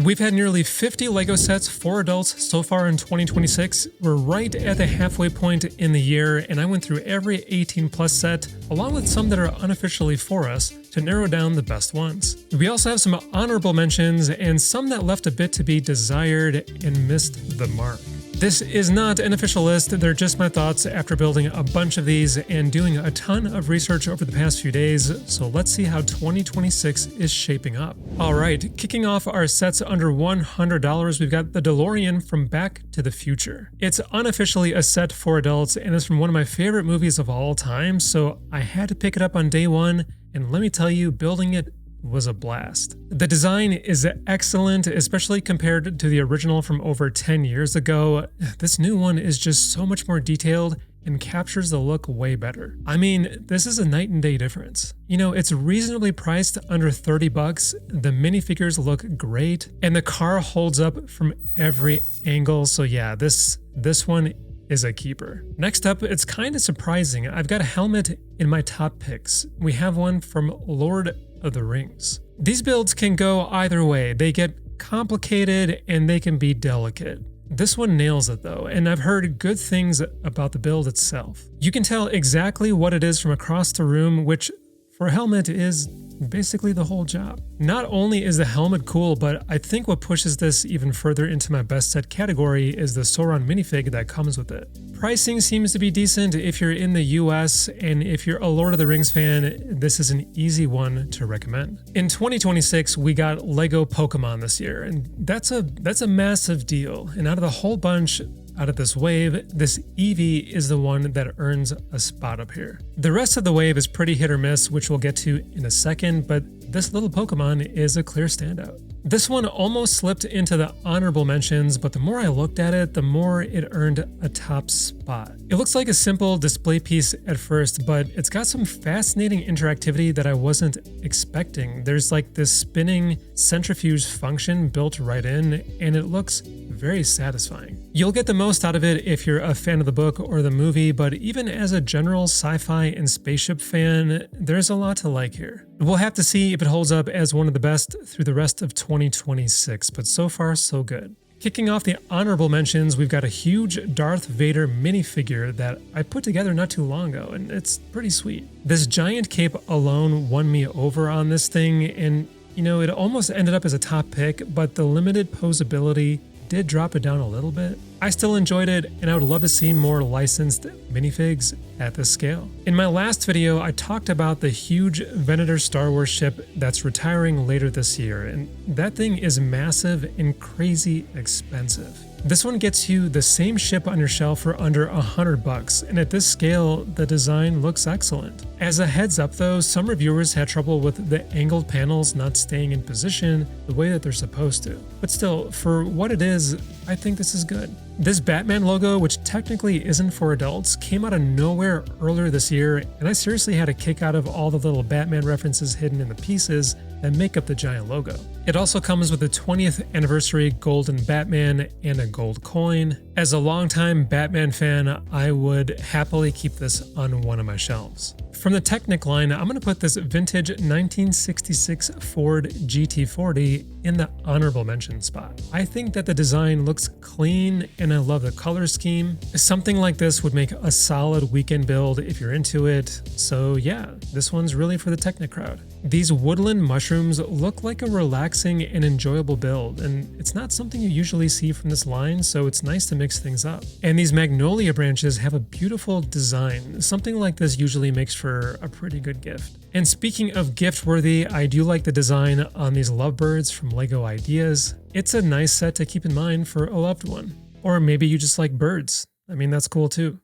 We've had nearly 50 LEGO sets for adults so far in 2026. We're right at the halfway point in the year, and I went through every 18 plus set, along with some that are unofficially for us, to narrow down the best ones. We also have some honorable mentions and some that left a bit to be desired and missed the mark. This is not an official list, they're just my thoughts after building a bunch of these and doing a ton of research over the past few days, so let's see how 2026 is shaping up. Alright, kicking off our sets under $100, we've got the DeLorean from Back to the Future. It's unofficially a set for adults and is from one of my favorite movies of all time, so I had to pick it up on day one, and let me tell you, building it was a blast. The design is excellent, especially compared to the original from over 10 years ago. This new one is just so much more detailed and captures the look way better. I mean, this is a night and day difference. You know, it's reasonably priced under 30 bucks, the minifigures look great, and the car holds up from every angle, so yeah, this one is a keeper. Next up, it's kind of surprising. I've got a helmet in my top picks. We have one from Lord of the Rings. These builds can go either way. They get complicated and they can be delicate. This one nails it though, and I've heard good things about the build itself. You can tell exactly what it is from across the room, which for a helmet is basically the whole job. Not only is the helmet cool, but I think what pushes this even further into my best set category is the Sauron minifig that comes with it. Pricing seems to be decent if you're in the US, and if you're a Lord of the Rings fan, this is an easy one to recommend. In 2026, we got LEGO Pokemon this year, and that's a massive deal. And out of the whole bunch, out of this wave, this Eevee is the one that earns a spot up here. The rest of the wave is pretty hit or miss, which we'll get to in a second, but this little Pokemon is a clear standout. This one almost slipped into the honorable mentions, but the more I looked at it, the more it earned a top spot. It looks like a simple display piece at first, but it's got some fascinating interactivity that I wasn't expecting. There's like this spinning centrifuge function built right in, and it looks very satisfying. You'll get the most out of it if you're a fan of the book or the movie, but even as a general sci-fi and spaceship fan, there's a lot to like here. We'll have to see if it holds up as one of the best through the rest of 2026, but so far so good. Kicking off the honorable mentions, we've got a huge Darth Vader minifigure that I put together not too long ago, and it's pretty sweet. This giant cape alone won me over on this thing, and you know, it almost ended up as a top pick, but the limited posability did drop it down a little bit. I still enjoyed it, and I would love to see more licensed minifigs at this scale. In my last video, I talked about the huge Venator Star Wars ship that's retiring later this year, and that thing is massive and crazy expensive. This one gets you the same ship on your shelf for under $100, and at this scale, the design looks excellent. As a heads up though, some reviewers had trouble with the angled panels not staying in position the way that they're supposed to. But still, for what it is, I think this is good. This Batman logo, which technically isn't for adults, came out of nowhere earlier this year, and I seriously had a kick out of all the little Batman references hidden in the pieces that make up the giant logo. It also comes with a 20th anniversary golden Batman and a gold coin. As a longtime Batman fan, I would happily keep this on one of my shelves. From the Technic line, I'm going to put this vintage 1966 Ford GT40 in the honorable mention spot. I think that the design looks clean and I love the color scheme. Something like this would make a solid weekend build if you're into it. So yeah, this one's really for the Technic crowd. These woodland mushrooms look like a relaxing and enjoyable build, and it's not something you usually see from this line, so it's nice to mix things up. And these magnolia branches have a beautiful design. Something like this usually makes for a pretty good gift. And speaking of gift worthy, I do like the design on these lovebirds from LEGO Ideas. It's a nice set to keep in mind for a loved one. Or maybe you just like birds. I mean, that's cool too.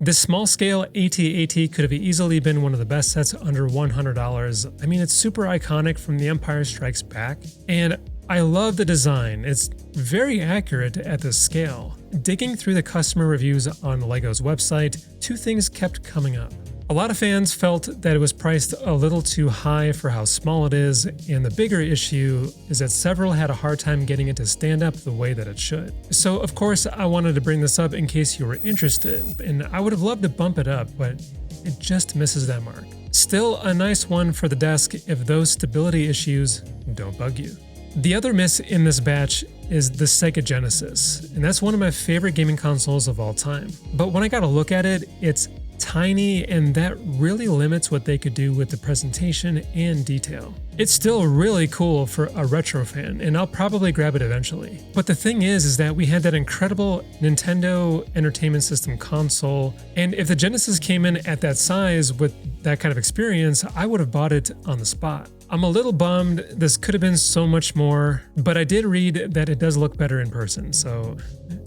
This small scale AT-AT could have easily been one of the best sets under $100. I mean, it's super iconic from The Empire Strikes Back, and I love the design. It's very accurate at this scale. Digging through the customer reviews on LEGO's website, two things kept coming up. A lot of fans felt that it was priced a little too high for how small it is, and the bigger issue is that several had a hard time getting it to stand up the way that it should. So of course I wanted to bring this up in case you were interested, and I would have loved to bump it up, but it just misses that mark. Still a nice one for the desk if those stability issues don't bug you. The other miss in this batch is the Sega Genesis, and that's one of my favorite gaming consoles of all time. But when I got a look at it, it's tiny, and that really limits what they could do with the presentation and detail. It's still really cool for a retro fan, and I'll probably grab it eventually. But the thing is that we had that incredible Nintendo Entertainment System console, and if the Genesis came in at that size with that kind of experience, I would have bought it on the spot. I'm a little bummed. This could have been so much more, but I did read that it does look better in person, so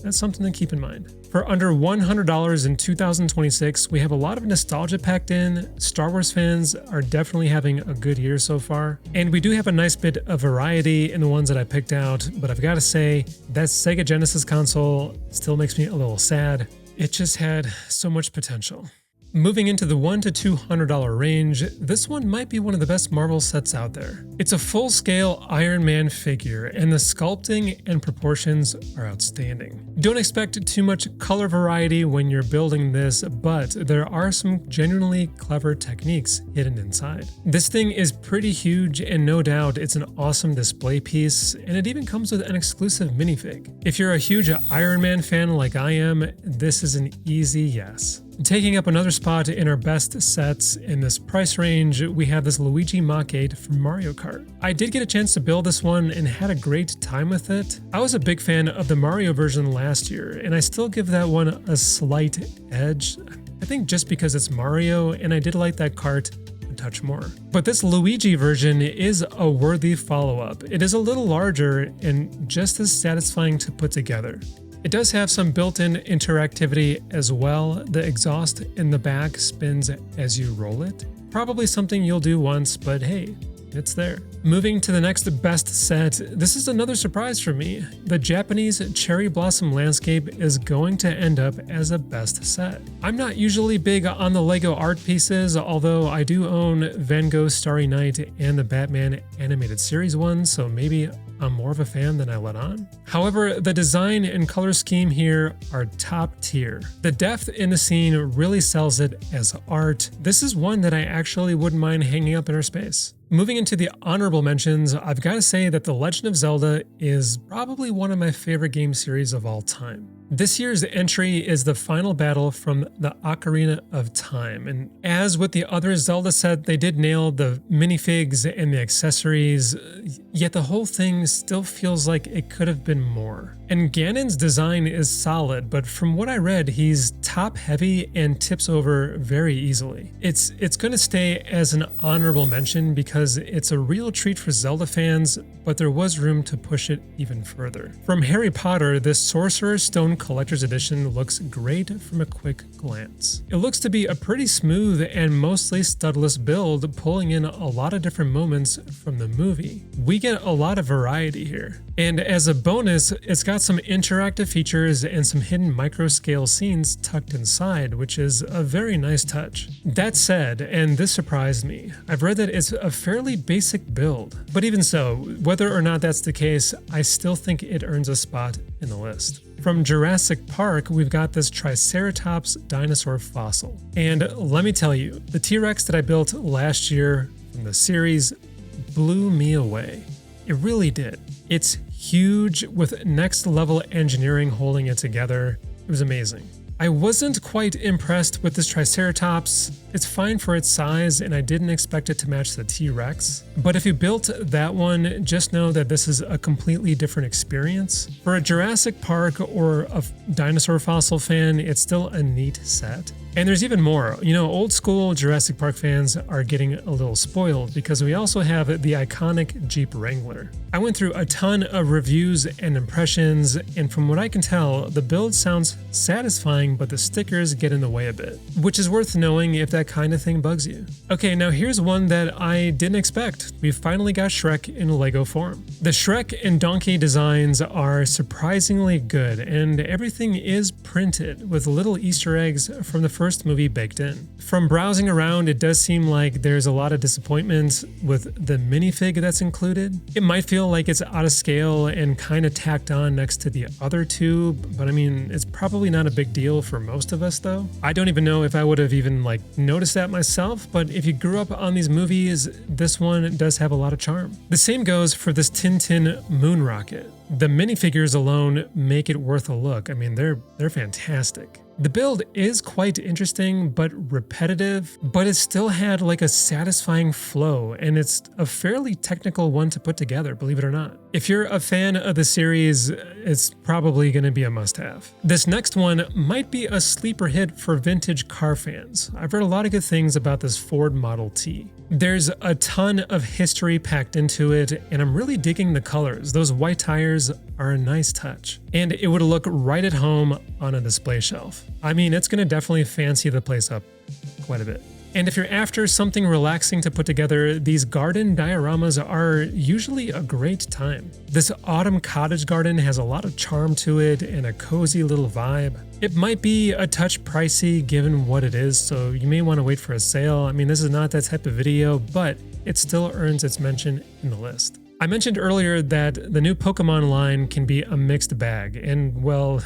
that's something to keep in mind. For under $100 in 2026, we have a lot of nostalgia packed in. Star Wars fans are definitely having a good year so far, and we do have a nice bit of variety in the ones that I picked out, but I've got to say, that Sega Genesis console still makes me a little sad. It just had so much potential. Moving into the $100 to $200 range, this one might be one of the best Marvel sets out there. It's a full-scale Iron Man figure, and the sculpting and proportions are outstanding. Don't expect too much color variety when you're building this, but there are some genuinely clever techniques hidden inside. This thing is pretty huge, and no doubt it's an awesome display piece, and it even comes with an exclusive minifig. If you're a huge Iron Man fan like I am, this is an easy yes. Taking up another spot in our best sets in this price range, we have this Luigi Mach 8 from Mario Kart. I did get a chance to build this one and had a great time with it. I was a big fan of the Mario version last year, and I still give that one a slight edge. I think just because it's Mario, and I did like that Kart a touch more. But this Luigi version is a worthy follow-up. It is a little larger and just as satisfying to put together. It does have some built-in interactivity as well. The exhaust in the back spins as you roll it. Probably something you'll do once, but hey, it's there. Moving to the next best set, this is another surprise for me. The Japanese cherry blossom landscape is going to end up as a best set. I'm not usually big on the Lego art pieces, although I do own Van Gogh's Starry Night and the Batman animated series one, so maybe I'm more of a fan than I let on. However, the design and color scheme here are top tier. The depth in the scene really sells it as art. This is one that I actually wouldn't mind hanging up in our space. Moving into the honorable mentions, I've got to say that The Legend of Zelda is probably one of my favorite game series of all time. This year's entry is the final battle from the Ocarina of Time, and as with the other Zelda set, they did nail the minifigs and the accessories, yet the whole thing still feels like it could have been more. And Ganon's design is solid, but from what I read, he's top heavy and tips over very easily. It's going to stay as an honorable mention because it's a real treat for Zelda fans, but there was room to push it even further. From Harry Potter, this Sorcerer's Stone Collector's Edition looks great from a quick glance. It looks to be a pretty smooth and mostly studless build, pulling in a lot of different moments from the movie. We get a lot of variety here. And as a bonus, it's got some interactive features and some hidden micro-scale scenes tucked inside, which is a very nice touch. That said, and this surprised me, I've read that it's a fairly basic build. But even so, whether or not that's the case, I still think it earns a spot in the list. From Jurassic Park, we've got this Triceratops dinosaur fossil. And let me tell you, the T-Rex that I built last year from the series blew me away. It really did. It's huge with next level engineering holding it together. It was amazing. I wasn't quite impressed with this Triceratops. It's fine for its size, and I didn't expect it to match the T-Rex. But if you built that one, just know that this is a completely different experience. For a Jurassic Park or a dinosaur fossil fan, it's still a neat set. And there's even more. You know, old school Jurassic Park fans are getting a little spoiled because we also have the iconic Jeep Wrangler. I went through a ton of reviews and impressions, and from what I can tell, the build sounds satisfying, but the stickers get in the way a bit, which is worth knowing if that kind of thing bugs you. Okay, now here's one that I didn't expect. We finally got Shrek in Lego form. The Shrek and Donkey designs are surprisingly good, and everything is printed with little Easter eggs from the first first movie baked in. From browsing around, it does seem like there's a lot of disappointment with the minifig that's included. It might feel like it's out of scale and kind of tacked on next to the other two, but I mean, it's probably not a big deal for most of us though. I don't even know if I would have even noticed that myself, but if you grew up on these movies, this one does have a lot of charm. The same goes for this Tintin moon rocket. The minifigures alone make it worth a look. I mean, they're fantastic. The build is quite interesting but repetitive, but it still had a satisfying flow, and it's a fairly technical one to put together, believe it or not. If you're a fan of the series, it's probably going to be a must-have. This next one might be a sleeper hit for vintage car fans. I've heard a lot of good things about this Ford Model T. There's a ton of history packed into it, and I'm really digging the colors. Those white tires are a nice touch, and it would look right at home on a display shelf. I mean, it's going to definitely fancy the place up quite a bit. And if you're after something relaxing to put together, these garden dioramas are usually a great time. This autumn cottage garden has a lot of charm to it and a cozy little vibe. It might be a touch pricey given what it is, so you may want to wait for a sale. I mean, this is not that type of video, but it still earns its mention in the list. I mentioned earlier that the new Pokemon line can be a mixed bag, and well,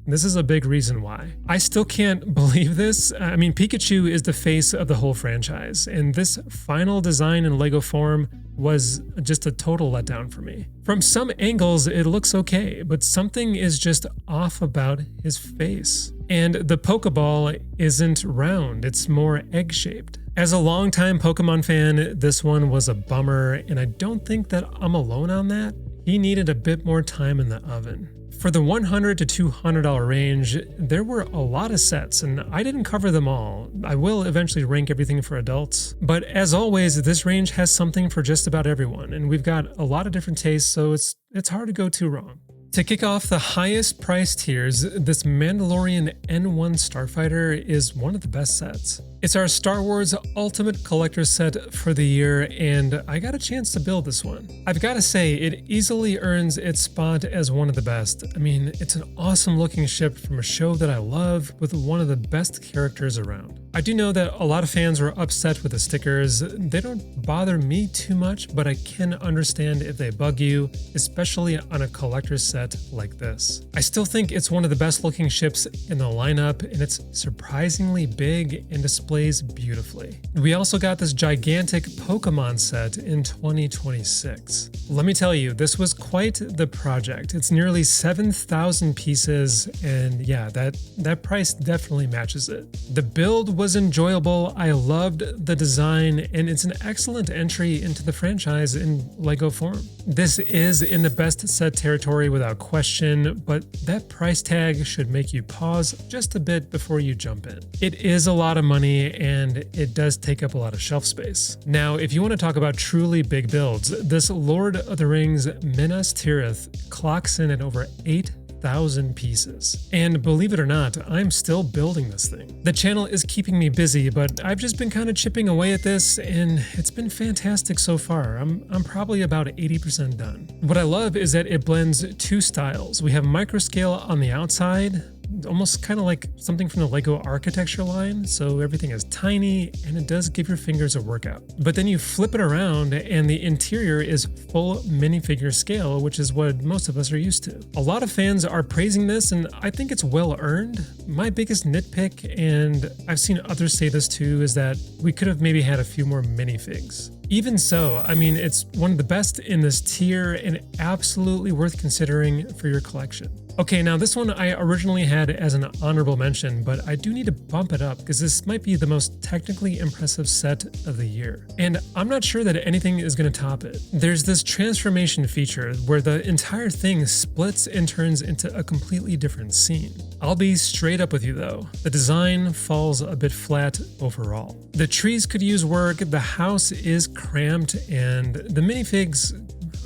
this is a big reason why. I still can't believe this. I mean, Pikachu is the face of the whole franchise, and this final design in Lego form was just a total letdown for me. From some angles, it looks okay, but something is just off about his face. And the Pokeball isn't round, it's more egg-shaped. As a longtime Pokemon fan, this one was a bummer, and I don't think that I'm alone on that. He needed a bit more time in the oven. For the $100 to $200 range, there were a lot of sets, and I didn't cover them all. I will eventually rank everything for adults. But as always, this range has something for just about everyone, and we've got a lot of different tastes, so it's hard to go too wrong. To kick off the highest price tiers, this Mandalorian N1 Starfighter is one of the best sets. It's our Star Wars Ultimate Collector set for the year, and I got a chance to build this one. I've got to say, it easily earns its spot as one of the best. I mean, it's an awesome looking ship from a show that I love with one of the best characters around. I do know that a lot of fans were upset with the stickers. They don't bother me too much, but I can understand if they bug you, especially on a collector's set like this. I still think it's one of the best looking ships in the lineup, and it's surprisingly big and displays beautifully. We also got this gigantic Pokemon set in 2026. Let me tell you, this was quite the project. It's nearly 7,000 pieces, and yeah, that price definitely matches it. The build was enjoyable, I loved the design, and it's an excellent entry into the franchise in Lego form. This is in the best set territory without question, but that price tag should make you pause just a bit before you jump in. It is a lot of money, and it does take up a lot of shelf space. Now, if you want to talk about truly big builds, this Lord of the Rings Minas Tirith clocks in at over 8,000 pieces. And believe it or not, I'm still building this thing. The channel is keeping me busy, but I've just been kind of chipping away at this, and it's been fantastic so far. I'm probably about 80% done. What I love is that it blends two styles. We have microscale on the outside, almost kind of like something from the Lego architecture line, so everything is tiny and it does give your fingers a workout. But then you flip it around and the interior is full minifigure scale, which is what most of us are used to. A lot of fans are praising this, and I think it's well earned. My biggest nitpick, and I've seen others say this too, is that we could have maybe had a few more minifigs. Even so, I mean, it's one of the best in this tier and absolutely worth considering for your collection. Okay, now this one I originally had as an honorable mention, but I do need to bump it up because this might be the most technically impressive set of the year. And I'm not sure that anything is going to top it. There's this transformation feature where the entire thing splits and turns into a completely different scene. I'll be straight up with you though, the design falls a bit flat overall. The trees could use work, the house is cramped, and the minifigs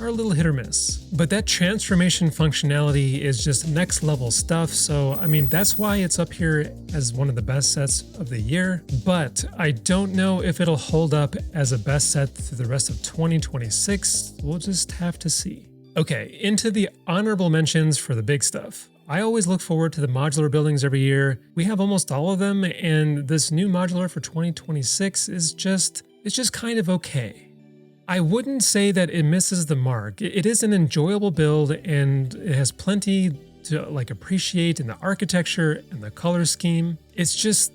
are a little hit or miss. But that transformation functionality is just next level stuff, so I mean, that's why it's up here as one of the best sets of the year, but I don't know if it'll hold up as a best set through the rest of 2026. We'll just have to see. Okay, into the honorable mentions for the big stuff. I always look forward to the modular buildings every year. We have almost all of them, and this new modular for 2026 is just kind of okay. I wouldn't say that it misses the mark. It is an enjoyable build, and it has plenty to appreciate in the architecture and the color scheme. It's just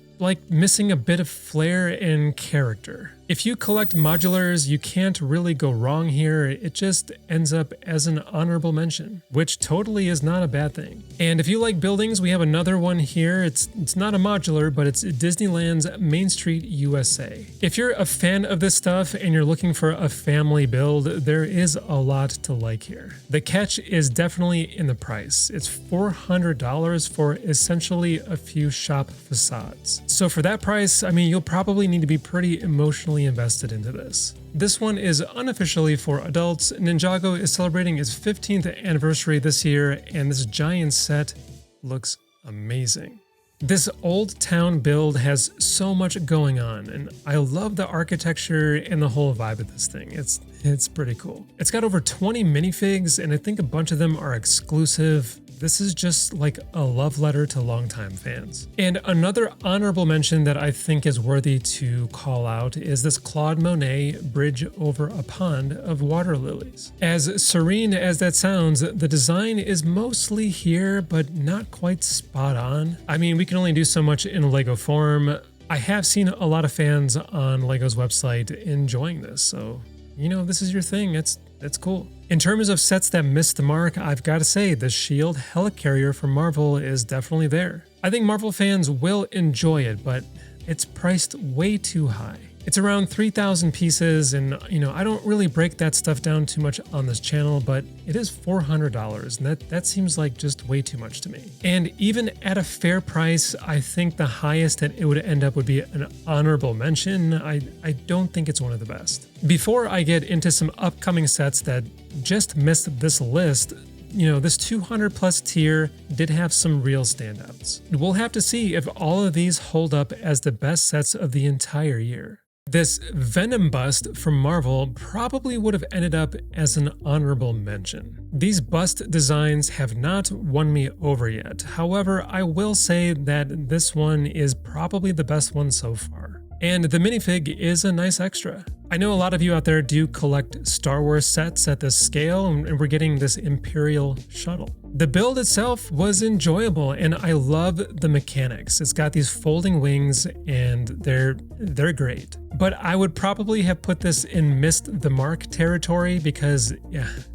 missing a bit of flair and character. If you collect modulars, you can't really go wrong here. It just ends up as an honorable mention, which totally is not a bad thing. And if you like buildings, we have another one here. It's not a modular, but it's Disneyland's Main Street USA. If you're a fan of this stuff and you're looking for a family build, there is a lot to like here. The catch is definitely in the price. It's $400 for essentially a few shop facades. So for that price, I mean, you'll probably need to be pretty emotionally invested into this. This one is unofficially for adults. Ninjago is celebrating its 15th anniversary this year, and this giant set looks amazing. This old town build has so much going on, and I love the architecture and the whole vibe of this thing. It's pretty cool. It's got over 20 minifigs, and I think a bunch of them are exclusive. This is just like a love letter to longtime fans. And another honorable mention that I think is worthy to call out is this Claude Monet bridge over a pond of water lilies. As serene as that sounds, the design is mostly here, but not quite spot on. I mean, we can only do so much in Lego form. I have seen a lot of fans on Lego's website enjoying this, so this is your thing. It's cool. In terms of sets that missed the mark, I've got to say the Shield Helicarrier from Marvel is definitely there. I think Marvel fans will enjoy it, but it's priced way too high. It's around 3,000 pieces, and I don't really break that stuff down too much on this channel, but it is $400, and that seems like just way too much to me. And even at a fair price, I think the highest that it would end up would be an honorable mention. I don't think it's one of the best. Before I get into some upcoming sets that just missed this list, this 200 plus tier did have some real standouts. We'll have to see if all of these hold up as the best sets of the entire year. This Venom bust from Marvel probably would have ended up as an honorable mention. These bust designs have not won me over yet. However, I will say that this one is probably the best one so far. And the minifig is a nice extra. I know a lot of you out there do collect Star Wars sets at this scale, and we're getting this Imperial shuttle. The build itself was enjoyable, and I love the mechanics. It's got these folding wings, and they're great. But I would probably have put this in missed the mark territory because,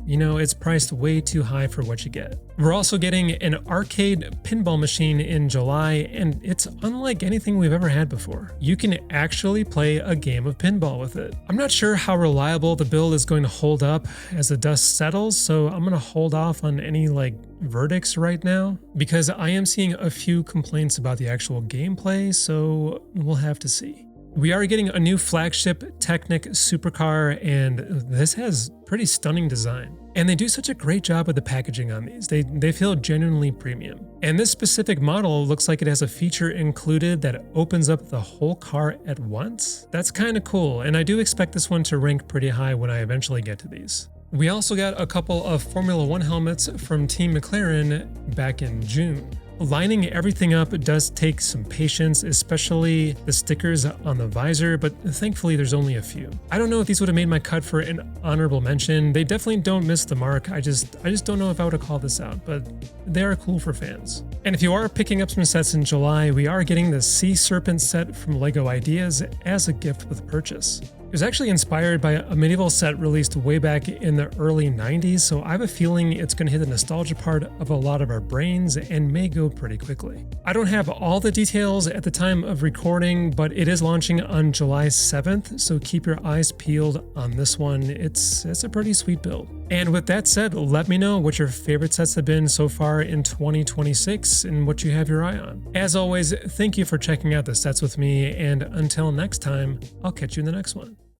it's priced way too high for what you get. We're also getting an arcade pinball machine in July, and it's unlike anything we've ever had before. You can actually play a game of pinball with it. I'm not sure how reliable the build is going to hold up as the dust settles, so I'm going to hold off on any verdicts right now because I am seeing a few complaints about the actual gameplay, so we'll have to see. We are getting a new flagship Technic supercar, and this has pretty stunning design. And they do such a great job with the packaging on these. They feel genuinely premium. And this specific model looks like it has a feature included that opens up the whole car at once. That's kind of cool, and I do expect this one to rank pretty high when I eventually get to these. We also got a couple of Formula One helmets from Team McLaren back in June. Lining everything up does take some patience, especially the stickers on the visor, but thankfully there's only a few. I don't know if these would have made my cut for an honorable mention. They definitely don't miss the mark. I just don't know if I would have called this out, but they are cool for fans. And if you are picking up some sets in July, we are getting the Sea Serpent set from LEGO Ideas as a gift with purchase. It was actually inspired by a medieval set released way back in the early 90s, so I have a feeling it's going to hit the nostalgia part of a lot of our brains and may go pretty quickly. I don't have all the details at the time of recording, but it is launching on July 7th, so keep your eyes peeled on this one. It's a pretty sweet build. And with that said, let me know what your favorite sets have been so far in 2026 and what you have your eye on. As always, thank you for checking out the sets with me, and until next time, I'll catch you in the next one.